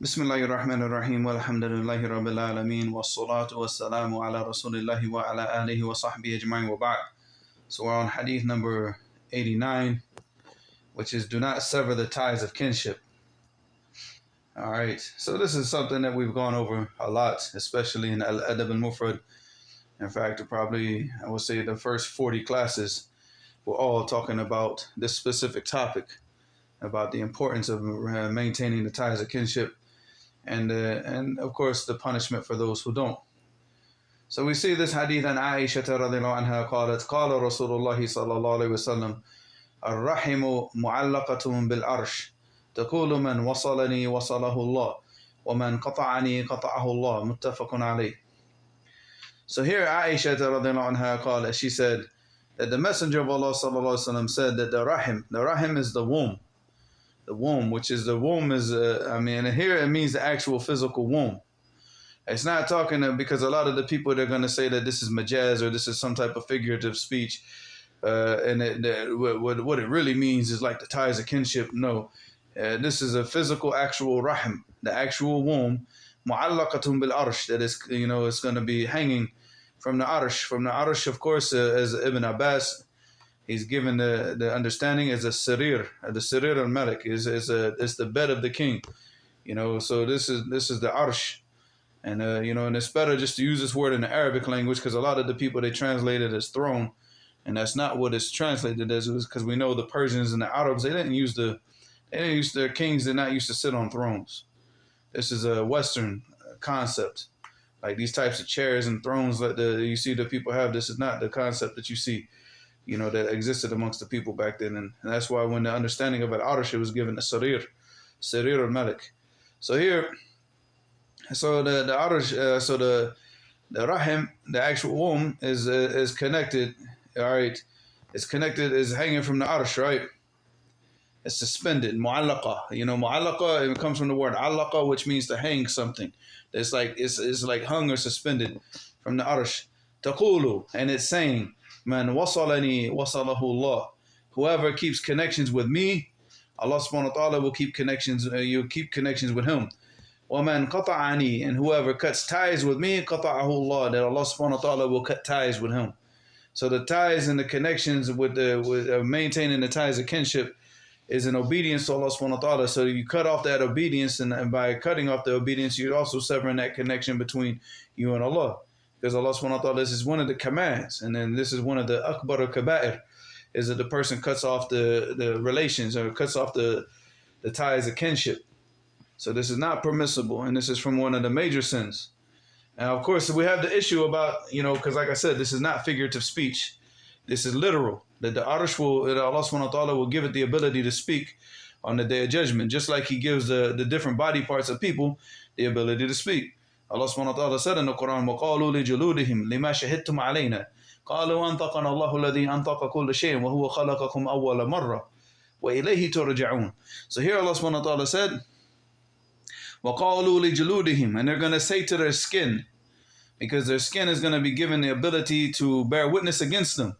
Bismillahir Rahmanir Rahim, walhamdulillahi rabbil alameen, wassalatu wassalamu ala rasulillahi wa ala alihi wa sahbihi ajma'in wa ba'd. So we're on Hadith number 89, which is do not sever the ties of kinship. Alright, so this is something that we've gone over a lot, especially in Al-Adab al-Mufrad. In fact, probably, I would say the first 40 classes were all talking about this specific topic, about the importance of maintaining the ties of kinship, and of course the punishment for those who don't. So we see this hadith an Aisha radhiyallahu anha قالت قال رسول الله صلى الله عليه وسلم الرحم معلقة بالعرش تقول من وصلني وصله الله ومن قطعني قطعه الله متفق عليه. So here Aisha radhiyallahu anha قالت, she said that the Messenger of Allah sallallahu alaihi wasallam said that the rahim is the womb. The womb, which is the womb is, here it means the actual physical womb. It's not talking because a lot of the people, they're going to say that this is majaz or this is some type of figurative speech. What it really means is like the ties of kinship. No, this is a physical, actual rahim, the actual womb. Mu'allaqatun bil arsh, that is, it's going to be hanging from the arsh. From the arsh, of course, as Ibn Abbas, he's given the understanding as a sarir, the sarir al-malik is the bed of the king, So this is the arsh, and and it's better just to use this word in the Arabic language because a lot of the people they translate it as throne, and that's not what it's translated as. Because we know the Persians and the Arabs they didn't use their kings did not used to sit on thrones. This is a Western concept, like these types of chairs and thrones that you see the people have. This is not the concept that you see. That existed amongst the people back then. And that's why when the understanding of al-Arsh was given a sarir al-Malik. So here, so the Arsh, the Rahim, the actual womb is connected, all right? It's connected, is hanging from the Arsh, right? It's suspended, mu'allaqa. Mu'allaqa, it comes from the word allaqa, which means to hang something. It's like hung or suspended from the Arsh. Taqulu, and it's saying, Man wasalani wasalahu Allah. Whoever keeps connections with me, Allah subhanahu wa ta'ala will keep connections, you'll keep connections with him. وَمَنْ قَطَعَنِي, and whoever cuts ties with me, قَطَعَهُ Allah, that Allah subhanahu wa ta'ala will cut ties with him. So the ties and the connections with maintaining the ties of kinship is an obedience to Allah subhanahu wa ta'ala. So you cut off that obedience, and by cutting off the obedience, you're also severing that connection between you and Allah. Because Allah subhanahu wa ta'ala, this is one of the commands. And then this is one of the akbar al-kaba'ir, is that the person cuts off the relations or cuts off the ties of kinship. So this is not permissible. And this is from one of the major sins. Now, of course, we have the issue about, because like I said, this is not figurative speech. This is literal. That the Arsh that Allah subhanahu wa ta'ala will give it the ability to speak on the Day of Judgment. Just like He gives the different body parts of people the ability to speak. Allah subhanahu wa ta'ala said in the Quran, وَقَالُوا لِجُلُودِهِمْ لِمَا شَهِدْتُمْ عَلَيْنَا قَالُوا أَنْطَقَنَا اللَّهُ الَّذِي أَنْطَقَ كُلَّ شَيْءٍ وَهُوَ خَلَقَكُمْ أَوَّلَ مَرَّةٍ وَإِلَيْهِ تُرْجَعُونَ. So here Allah subhanahu wa ta'ala said, وَقَالُوا لِجُلُودِهِمْ, and they're going to say to their skin, because their skin is going to be given the ability to bear witness against them.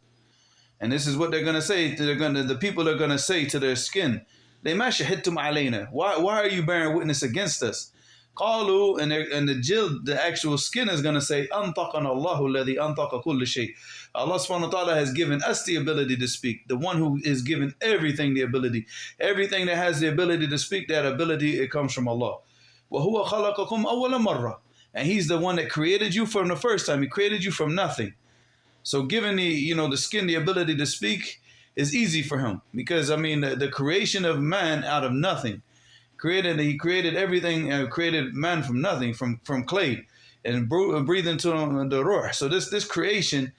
And this is what they're going to say, the people are going to say to their skin, لِمَا شَهِدْتُمْ عَلَيْنَا, why are you bearing witness against us? Qalu, and the jild, the actual skin is going to say, أَنْطَقَنَا اللَّهُ الَّذِي أَنْطَقَ كُلَّ شَيْءٍ. Allah subhanahu wa ta'ala has given us the ability to speak, the one who is given everything the ability. Everything that has the ability to speak, that ability, it comes from Allah. وَهُوَ خَلَقَكُمْ أَوَّلَ مَرَّةٍ. And He's the one that created you from the first time. He created you from nothing. So giving the skin the ability to speak is easy for Him. Because, the creation of man out of nothing, He created everything, created man from nothing, from clay, and breathed into him the ruh. So this creation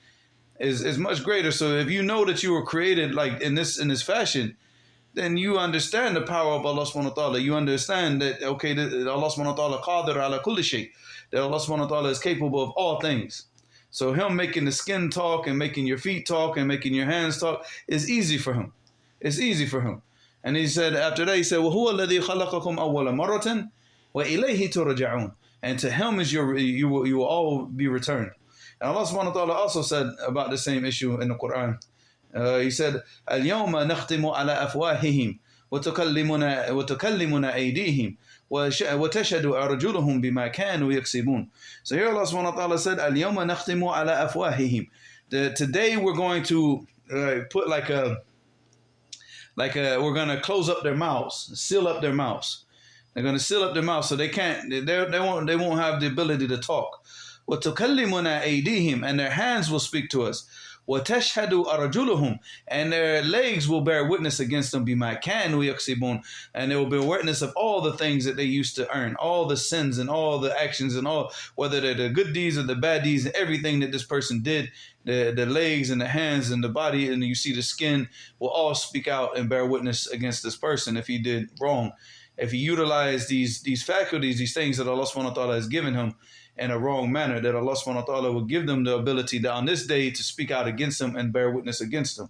is much greater. So if you know that you were created like in this fashion, then you understand the power of Allah subhanahu wa ta'ala. You understand that, okay, that Allah subhanahu wa ta'ala qadir ala kulli shay, that Allah subhanahu wa ta'ala is capable of all things. So Him making the skin talk and making your feet talk and making your hands talk is easy for Him. It's easy for Him. And He said, after that, He said, وَهُوَ الَّذِي خَلَقَكُمْ أَوَّلَ مَرَّةٍ وَإِلَيْهِ تُرْجَعُونَ. And to Him is you will all be returned. And Allah subhanahu wa ta'ala also said about the same issue in the Quran. He said, الْيَوْمَ نَخْتِمُ عَلَى أَفْوَاهِهِمْ وَتُكَلِّمُنَا أَيْدِيهِمْ وَتَشْهَدُ أَرْجُلُهُم بِمَا كَانُوا يَكْسِبُونَ. So here Allah subhanahu wa ta'ala said, الْيَوْمَ نَخْتِمُ عَلَى أَفْوَاهِهِمْ. Today we're going to put we're going to close up their mouths, seal up their mouths. They're going to seal up their mouths so they won't have the ability to talk. وَتُكَلِّمُنَا أَيْدِيهِمْ, and their hands will speak to us. وَتَشْهَدُ أَرْجُلُهُم, and their legs will bear witness against them. بِمَا كَانُوا يَكْسِبُونَ, and they will bear witness of all the things that they used to earn, all the sins and all the actions and all, whether they're the good deeds or the bad deeds, and everything that this person did. The legs and the hands and the body, and you see the skin, will all speak out and bear witness against this person if he did wrong. If he utilized these faculties, these things that Allah subhanahu wa ta'ala has given him in a wrong manner, that Allah subhanahu wa ta'ala will give them the ability that on this day to speak out against him and bear witness against him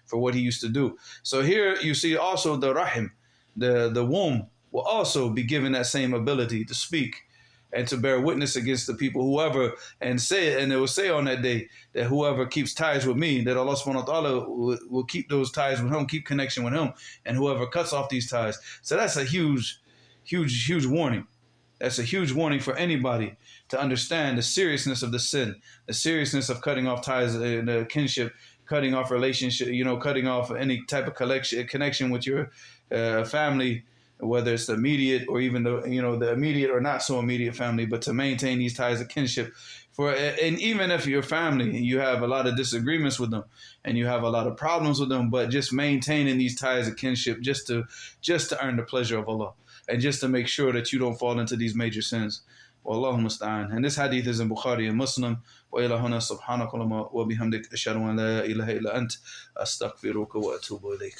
for what he used to do. So here you see also the rahim, the womb, will also be given that same ability to speak and to bear witness against the people, whoever, and they will say on that day that whoever keeps ties with me, that Allah subhanahu wa ta'ala will keep those ties with him, keep connection with him, and whoever cuts off these ties. So that's a huge warning. That's a huge warning for anybody to understand the seriousness of the sin, the seriousness of cutting off ties, the kinship, cutting off relationship, cutting off any type of connection with your family, whether it's the immediate or even the immediate or not so immediate family, but to maintain these ties of kinship. And even if your family, you have a lot of disagreements with them and you have a lot of problems with them, but just maintaining these ties of kinship just to earn the pleasure of Allah and just to make sure that you don't fall into these major sins. Wallahu musta'an. And this hadith is in Bukhari and Muslim. Wa ila huna subhanakallahumma wa bihamdik ashhadu an la ilaha illa ant astaghfiruka wa atubu ilayk.